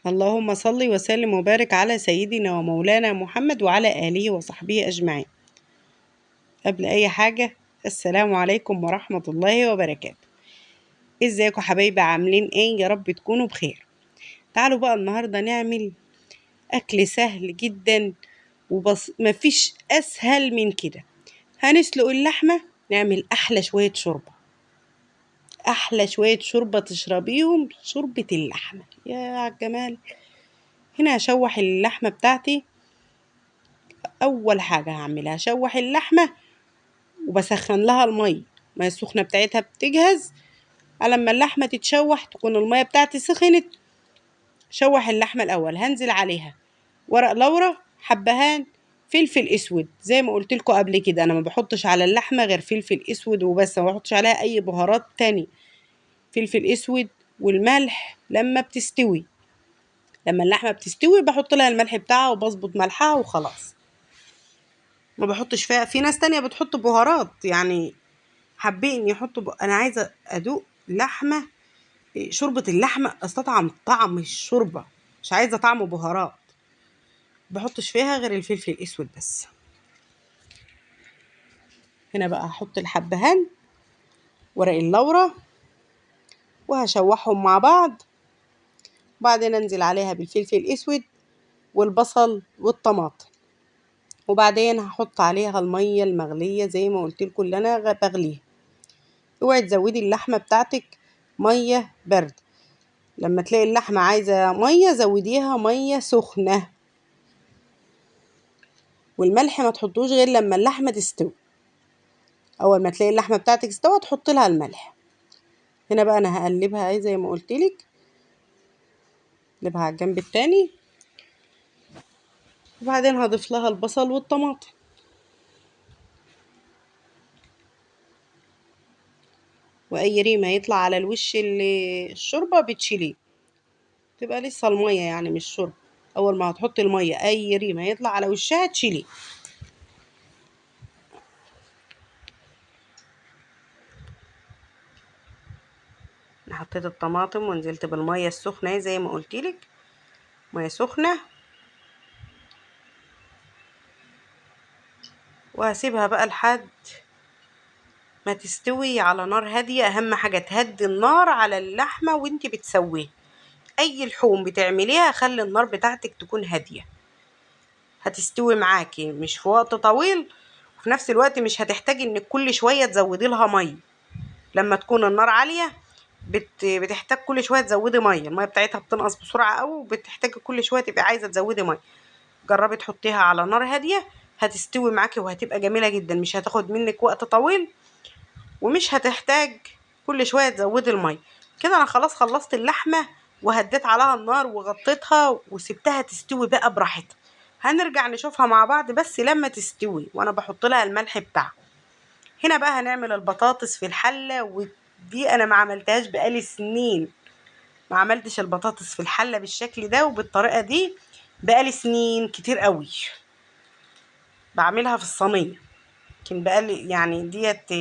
اللهم صل وسلم وبارك على سيدنا ومولانا محمد وعلى آله وصحبه أجمعين. قبل أي حاجة، السلام عليكم ورحمة الله وبركاته. ازيكم حبايبي؟ عاملين ايه؟ يا رب تكونوا بخير. تعالوا بقى النهاردة نعمل أكل سهل جدا مفيش أسهل من كده. هنسلق اللحمة، نعمل أحلى شوية شوربة تشربيهم شوربة اللحمة يا عالجمال. هنا هشوح اللحمة بتاعتي. اول حاجه هعملها هشوح اللحمه وبسخن لها الميه السخنه بتاعتها بتجهز. على ما اللحمه تتشوح تكون الميه بتاعتي سخنت. شوح اللحمه الاول، هنزل عليها ورق لورا، حبهان، فلفل اسود. زي ما قلت لكم قبل كده، انا ما بحطش على اللحمه غير فلفل اسود وبس، ما بحطش عليها اي بهارات تاني. فلفل اسود والملح لما بتستوي. لما اللحمه بتستوي بحط لها الملح بتاعها وبظبط ملحها وخلاص. ما بحطش فيها. في ناس تانية بتحط بهارات، يعني حابين يحطوا انا عايزه ادوق لحمه، شوربه اللحمه، استطعم طعم الشوربه، مش عايزه طعم بهارات. بحطش فيها غير الفلفل الاسود بس. هنا بقى هحط الحبهان، ورق اللورة، وهشوحهم مع بعض. وبعدين انزل عليها بالفلفل الاسود والبصل والطماطم. وبعدين هحط عليها الميه المغليه زي ما قلت لكم اللي انا بغليها. اوعي تزودي اللحمه بتاعتك ميه برد. لما تلاقي اللحمه عايزه ميه زوديها ميه سخنه. والملح ما تحطوش غير لما اللحمه تستوي. اول ما تلاقي اللحمه بتاعتك استوت تحط لها الملح. هنا بقى انا هقلبها زي ما قلت لك، اقلبها على الجنب التاني. وبعدين هضيف لها البصل والطماطم. واي ريمه يطلع على الوش الشوربه بتشيليه، تبقى لسه الميه يعني مش شوربه. اول ما هتحطي الميه اي ريمه يطلع على وشها تشيليه. انا حطيت الطماطم ونزلت بالميه السخنه زي ما قلت لك، ميه سخنه. وهسيبها بقى لحد ما تستوي على نار هاديه. اهم حاجه تهدي النار على اللحمه وانت بتسويها. اي لحوم بتعمليها خلي النار بتاعتك تكون هاديه، هتستوي معاكي مش في وقت طويل. وفي نفس الوقت مش هتحتاجي انك كل شويه تزودي لها ميه. لما تكون النار عاليه بتحتاج كل شويه تزودي ميه، الميه بتاعتها بتنقص بسرعه قوي وبتحتاجي كل شويه تبقي عايزه تزودي ميه. جربي تحطيها على نار هاديه، هتستوي معاكي وهتبقى جميله جدا، مش هتاخد منك وقت طويل ومش هتحتاج كل شويه تزودي الميه. كده انا خلاص خلصت اللحمه وهديت عليها النار وغطيتها وسبتها تستوي بقى براحتها. هنرجع نشوفها مع بعض بس لما تستوي وانا بحط لها الملح بتاعها. هنا بقى هنعمل البطاطس في الحله، ودي انا ما عملتهاش بقالي سنين. ما عملتش البطاطس في الحله بالشكل ده وبالطريقه دي بقالي سنين كتير قوي. بعملها في الصينيه، لكن بقالي يعني ديت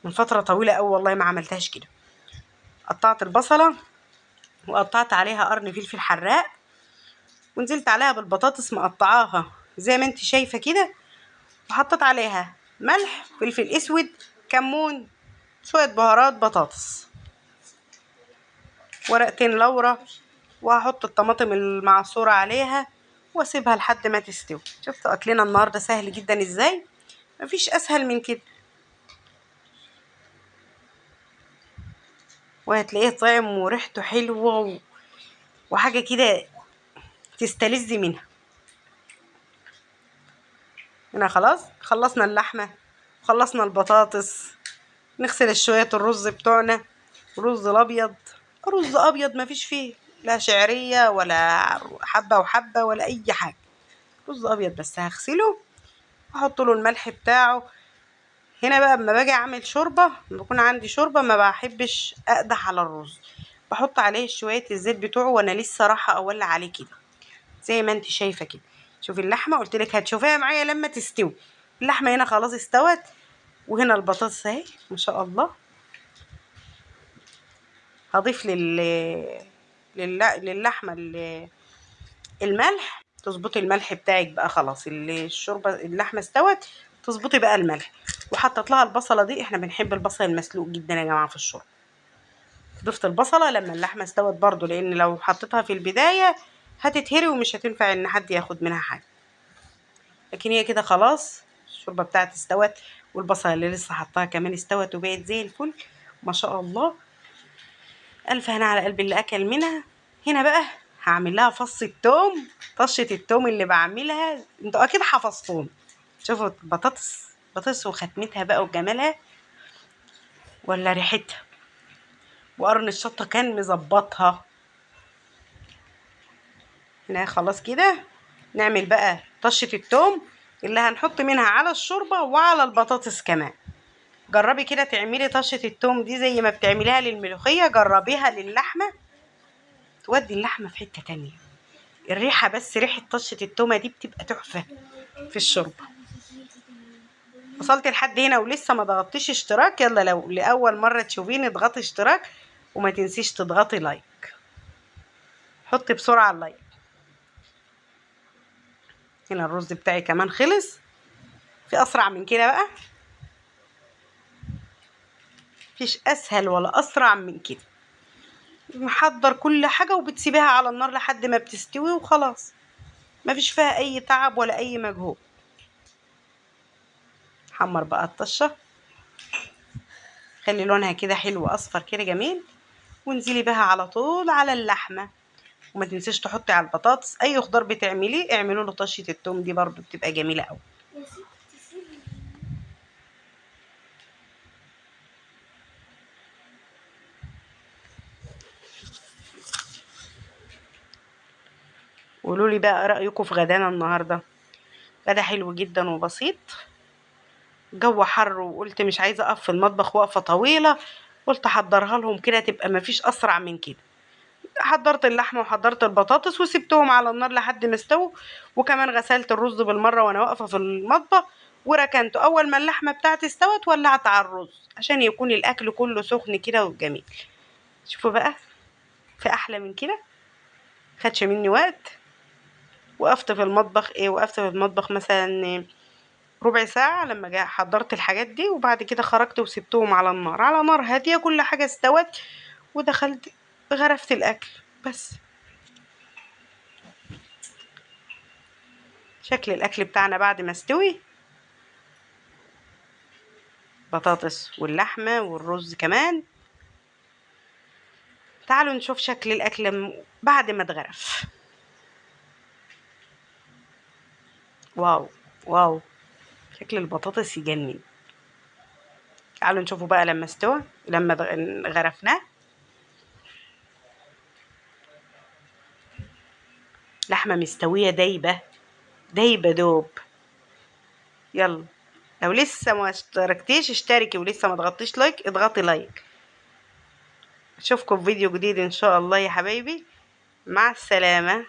من فتره طويله قوي والله ما عملتهاش كده. قطعت البصله وقطعت عليها قرن فلفل حراق، ونزلت عليها بالبطاطس مقطعاها زي ما انت شايفه كده. وحطيت عليها ملح، فلفل اسود، كمون، شويه بهارات بطاطس، ورقتين لورا. وهحط الطماطم المعصوره عليها واسيبها لحد ما تستوي. شفتوا اكلنا النهارده سهل جدا ازاي؟ مفيش اسهل من كده. وهتلاقيه طعم وريحته حلوه وحاجه كده تستلذي منها. هنا خلاص خلصنا اللحمه وخلصنا البطاطس. نغسل شويه الرز بتوعنا، رز الابيض، رز ابيض مفيش فيه لا شعريه ولا حبه وحبه ولا اي حاجه، رز ابيض بس. هغسله واحط له الملح بتاعه. هنا بقى اما باجي اعمل شوربه، لما بكون عندي شوربه ما بحبش اقدح على الرز، بحط عليه شويه الزيت بتوعه وانا لسه رايحه اولع عليه كده زي ما انت شايفه كده. شوفي اللحمه، قلت لك هتشوفيها معايا لما تستوي. اللحمه هنا خلاص استوت، وهنا البطاطس اهي ما شاء الله. هضيف للحمة الملح، تظبطي الملح بتاعك بقى. خلاص الشوربة اللحمة استوت، تظبطي بقى الملح. وحطت لها البصلة دي، احنا بنحب البصل المسلوق جدا يا جماعة في الشوربة. ضفت البصلة لما اللحمة استوت برضو، لان لو حطيتها في البداية هتتهري ومش هتنفع ان حد ياخد منها حاجة. لكن هي كده خلاص الشوربة بتاعتي استوت، والبصلة اللي لسه حطاها كمان استوت وبقت زي الفل ما شاء الله. الف هنا على قلب اللي اكل منها. هنا بقى هعمل لها فص التوم، طشه التوم اللي بعملها انتوا اكيد حفظتوهم. شوفوا بطاطس وختمتها بقى وجمالها، ولا ريحتها، وقرن الشطه كان مظبطها. هنا خلاص كده نعمل بقى طشه التوم اللي هنحط منها على الشوربه وعلى البطاطس كمان. جربي كده تعملي طشه التوم دي زي ما بتعمليها للملوخيه، جربيها للحمه، تودي اللحمه في حته تانية. الريحه بس ريحه طشه التومه دي بتبقى تحفه في الشوربه. وصلت لحد هنا ولسه ما ضغطتيش اشتراك، يلا لو لاول مره تشوفيني اضغطي اشتراك، وما تنسيش تضغطي لايك. حطي بسرعه اللايك. هنا الرز بتاعي كمان خلص. في اسرع من كده بقى؟ مفيش اسهل ولا اسرع من كده. محضر كل حاجه وبتسيبيها على النار لحد ما بتستوي وخلاص، مفيش فيها اي تعب ولا اي مجهود. حمر بقى الطشه، خلي لونها كده حلو اصفر كده جميل، وانزلي بها على طول على اللحمه. وما تنسيش تحطي على البطاطس اي خضار بتعمليه اعملوا له طشه التوم دي برضو بتبقى جميله قوي. قولوا لي بقى رايكم في غدانا النهارده. غدا حلو جدا وبسيط، جو حر وقلت مش عايزه اقف في المطبخ وقفه طويله، قلت احضرها لهم كده تبقى مفيش اسرع من كده. حضرت اللحمه وحضرت البطاطس وسبتهم على النار لحد ما استووا، وكمان غسلت الرز بالمره وانا واقفه في المطبخ وركنته. اول ما اللحمه بتاعتي استوت ولعت على الرز عشان يكون الاكل كله سخن كده وجميل. شوفوا بقى، في احلى من كده؟ خدش مني وقت. وقفت في المطبخ مثلا ربع ساعة لما حضرت الحاجات دي، وبعد كده خرجت وسبتهم على النار، على نار هادية، كل حاجة استوت، ودخلت غرفت الأكل بس. شكل الأكل بتاعنا بعد ما استوي، بطاطس واللحمة والرز كمان. تعالوا نشوف شكل الأكل بعد ما اتغرف. واو واو، شكل البطاطس يجنن. تعالوا نشوفوا بقى لما استوى، لما غرفناه. لحمة مستوية دايبة دايبة دوب. يلا لو لسه ما اشتركتيش اشتركي، ولسه ما ضغطتيش لايك اضغطي لايك. اشوفكم في فيديو جديد ان شاء الله يا حبايبي، مع السلامة.